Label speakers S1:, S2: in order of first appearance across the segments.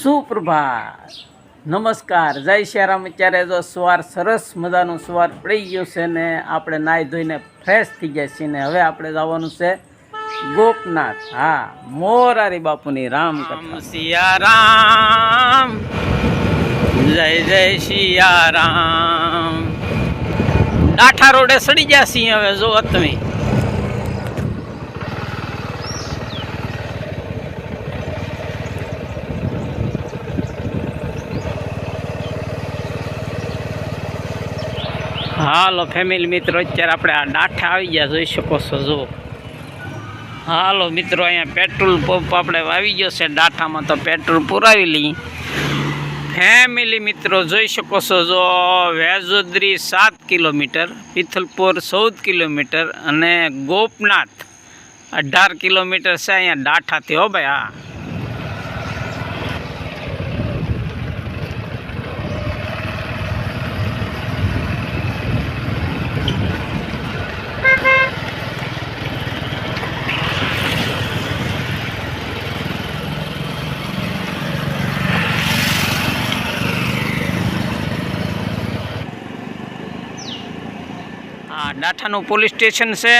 S1: સુપ્રભાત, નમસ્કાર, જય શ્યારામ। અત્યારે જો સવાર સરસ મજાનું સવાર પડી ગયું છે ને આપણે નાહી ધોઈને ફ્રેશ થઈ ગયા છીએ ને હવે આપણે જવાનું છે ગોપનાથ। હા, મોરારી બાપુની રામકથા। સિયારામ, જય જય સિયારામ। ડાઠા રોડે સડી ગયા છીએ હવે જો તમે। હાલો ફેમિલી મિત્રો, અત્યારે આપણે આ ડાઠા આવી ગયા, જોઈ શકો છો જો। હાલો મિત્રો, અહીંયા પેટ્રોલ પંપ આપણે આવી ગયો છે ડાઠામાં, તો પેટ્રોલ પુરાવી લઈ। ફેમિલી મિત્રો જોઈ શકો છો જો, વેજોદરી 7 કિલોમીટર, પિથલપુર 14 કિલોમીટર અને ગોપનાથ 18 કિલોમીટર છે અહીંયા ડાઠાથી। હો ભાઈ, હા ડાઠાનું પોલીસ સ્ટેશન છે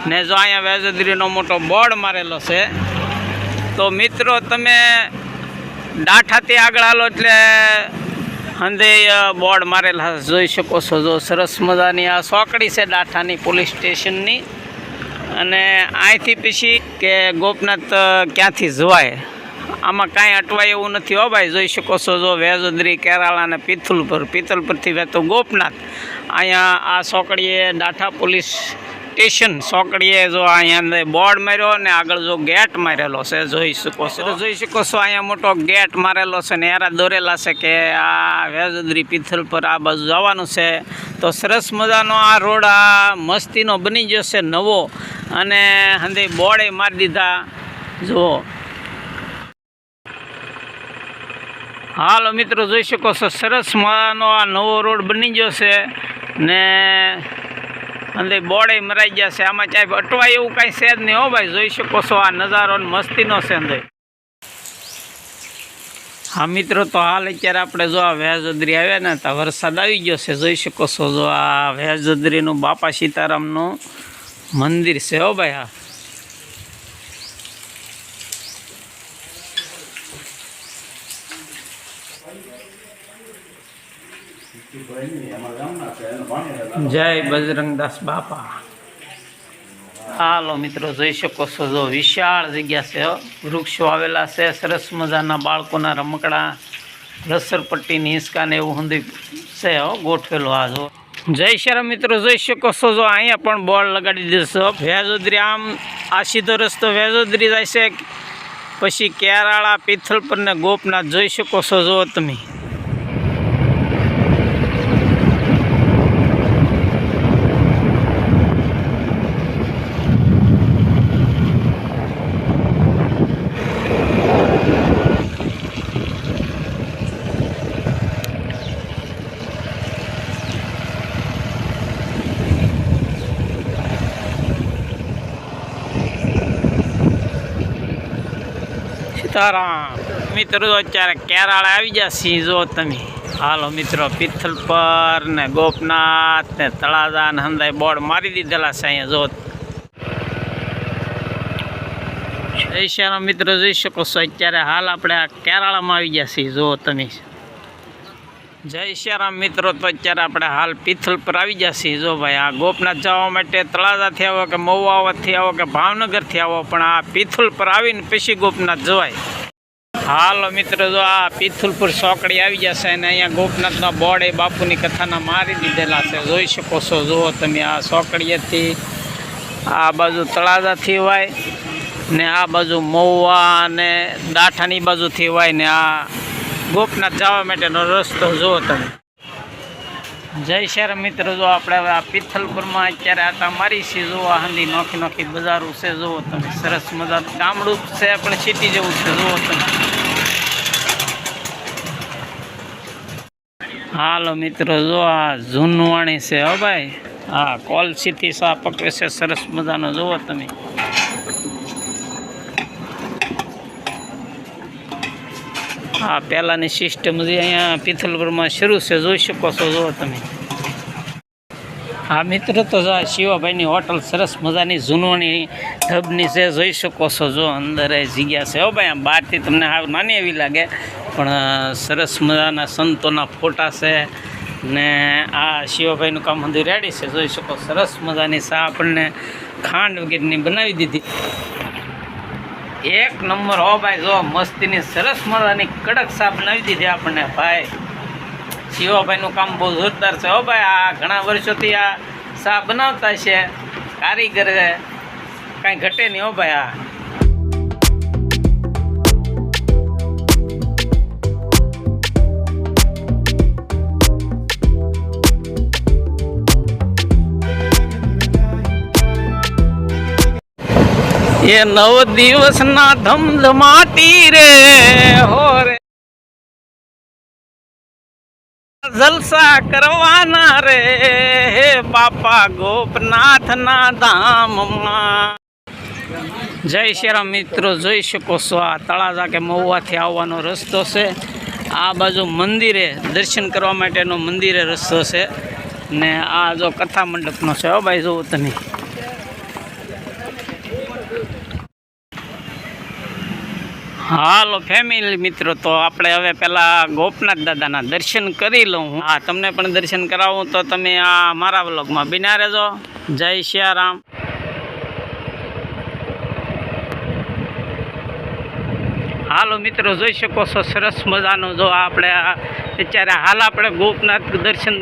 S1: ને જો અહીંયા વેજોદરીનો મોટો બોર્ડ મારેલો છે। તો મિત્રો તમે ડાઠાથી આગળ હાલો એટલે હંધે બોર્ડ મારેલા જોઈ શકો છો જો। સરસ મજાની આ ચોકડી છે ડાઠાની પોલીસ સ્ટેશનની, અને અહીંથી પછી કે ગોપનાથ ક્યાંથી જવાય આમાં કાંઈ અટવાય એવું નથી। હો ભાઈ, જોઈ શકો છો જો, વેજોદરી, કેરાળા અને પિથલપુરથી વહેતો ગોપનાથ। અહીંયા આ ચોકડીએ ડાઠા પોલીસ સ્ટેશન ચોકડીએ જો અહીંયા બોર્ડ માર્યો ને આગળ જો ગેટ મારેલો છે, જોઈ શકો છો। અહીંયા મોટો ગેટ મારેલો છે ને એરા દોરેલા છે કે આ વેજોદરી પિથલપુર આ બાજુ જવાનું છે। તો સરસ મજાનો આ રોડ આ મસ્તીનો બની ગયો છે નવો, અને હંધે બોર્ડે મારી દીધા જુઓ। હાલો મિત્રો જોઈ શકો છો, સરસ મજાનો આ નવો રોડ બની ગયો છે ને અંદર બોર્ડે મરાઈ ગયા છે। આમાં ચાહે અટવાય એવું કાંઈ છે જ નહીં। હો ભાઈ, જોઈ શકો છો આ નજારો મસ્તીનો છે અંદર। હા મિત્રો, તો હાલ અત્યારે આપણે જો આ વેજોદરી આવ્યા ને તો વરસાદ આવી ગયો છે, જોઈ શકો છો જો આ વેજોદરીનું બાપા સીતારામનું મંદિર છે। હો ભાઈ, હા જય બજરંગદાસ બાપા। હાલો મિત્રો જોઈ શકો છો જો, વિશાળ જગ્યા છે, વૃક્ષો આવેલા છે, સરસ મજાના બાળકોના રમકડા, રસરપટ્ટીની હિંચકા ને એવું હંધી છે ગોઠવેલો। આ જો જય શ્યારામ મિત્રો, જોઈ શકો છો જો, અહીંયા પણ બોર્ડ લગાડી દેશો। વેજોદરી આમ આ સીધો રસ્તો વેજોદરી જાય છે, પછી કેરાળા, પિથલપુર ને ગોપનાથ જોઈ શકો છો જો તમે। સીતારામ મિત્રો, અત્યારે કેરાળા આવી ગયા છીએ જો તમે। હાલો મિત્રો, પિથલપુર ને ગોપનાથ ને તળાજા ને હંધાઈ બોર્ડ મારી દીધેલા છે અહીંયા જો। જય શ્યારામ મિત્રો, જોઈ શકો છો અત્યારે હાલ આપણે આ કેરાળામાં આવી ગયા છીએ જો તમે। જય શ્યારામ મિત્રો, તો અત્યારે આપણે હાલ પિથલપુર આવી ગયા છીએ જો ભાઈ। આ ગોપનાથ જવા માટે તળાજાથી આવો કે મહુવાથી આવો કે ભાવનગરથી આવો, પણ આ પિથલપુર આવીને પછી ગોપનાથ જવાય। હાલો મિત્રો, જો આ પિથલપુર ચોકડી આવી જશે અને અહીંયા ગોપનાથના બોર્ડ એ બાપુની કથાના મારી દીધેલા છે, જોઈ શકો છો જુઓ તમે। આ ચોકડીએથી આ બાજુ તળાજાથી હોય ને આ બાજુ મહુવા અને ડાઠાની બાજુથી હોય ને આ ગોપનાથ જવા માટેનો રસ્તો જુઓ તમે। જય શ્યારામ મિત્રો, જો આપણે હવે આ પિથલપુરમાં અત્યારે આટા મારી છીએ જુઓ। આ હંધી નોખી નોખી બજારો છે જુઓ તમે, સરસ મજાનું ગામડું છે પણ સિટી જેવું છે જુઓ તમે। હાલો મિત્રો, જો આ જૂનવાણી છે હો ભાઈ। હા, કોલસીથી સા પકવે છે, સરસ મજાનો જુઓ તમે। આ પહેલાંની સિસ્ટમ જે અહીંયા પિથલપુરમાં શરૂ છે, જોઈ શકો છો. જુઓ તમે. હા મિત્રો, તો જો શિવાભાઈની હોટલ સરસ મજાની જૂનોની ઢબની છે, જોઈ શકો છો. જો અંદર જગ્યા છે હો ભાઈ. આમ બહારથી તમને હાવ નાની એવી લાગે, પણ સરસ મજાના સંતોના ફોટા છે. ને આ શિવાભાઈનું કામ બધું રેડી છે, જોઈ શકો. સરસ મજાની ચા આપણને ખાંડ વગેરેની બનાવી દીધી. એક નંબર હો ભાઈ. જો મસ્તીની સરસ મજાની કડક ચા બનાવી દીધી આપણને ભાઈ. શિવાભાઈનું કામ બહુ જોરદાર છે હો ભાઈ. આ ઘણા વર્ષોથી આ ચા બનાવતા છે કારીગર, કાંઈ ઘટે નહીં હો ભાઈ. આ એ 9 દિવસના ધમધમાટી રે હો રે, જલસા કરવાના રે હે બાપા ગોપનાથના ધામમાં. જય શ્રી રામ મિત્રો, જોઈ શકો છો. આ તળાજા કે મહુવાથી આવવાનો રસ્તો છે. આ બાજુ મંદિરે દર્શન કરવા માટેનો મંદિરે રસ્તો છે. ને આ જો કથા મંડપનો છે હો ભાઈ. જુઓ તમે. હાલો ફેમિલી મિત્રો, તો આપણે હવે પહેલાં ગોપનાથ દાદાના દર્શન કરી લઉં. હા, તમને પણ દર્શન કરાવું, તો તમે આ મારા વ્લોગમાં બિના રહેજો. જય સિયારામ. હાલો મિત્રો, જોઈ શકો છો સરસ મજાનો. જો આપણે અત્યારે હાલ આપણે ગોપનાથ દર્શન